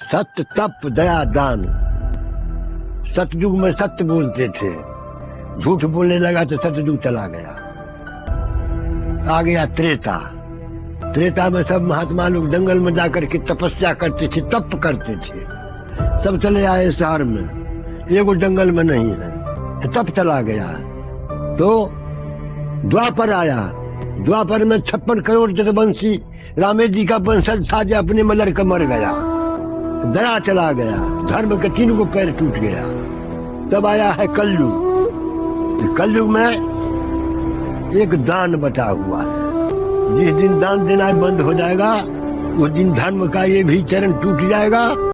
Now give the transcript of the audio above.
सत्य तप दया दान। सतयुग में सत्य बोलते थे, झूठ बोलने लगा तो सतयुग चला गया। आ गया त्रेता। त्रेता में सब महात्मा लोग जंगल में जाकर के तपस्या करते थे, तप करते थे। सब चले आए शहर में, एगो जंगल में नहीं है, तप चला गया। तो द्वापर आया। द्वापर में 56 करोड़ जगवंशी रामे जी का वंशज था जो अपने में लड़का मर गया। दया चला गया, धर्म के 3 गो पैर टूट गया। तब आया है कलयुग। कलयुग में एक दान बचा हुआ है। जिस दिन दान देना बंद हो जाएगा उस दिन धर्म का ये भी चरण टूट जाएगा।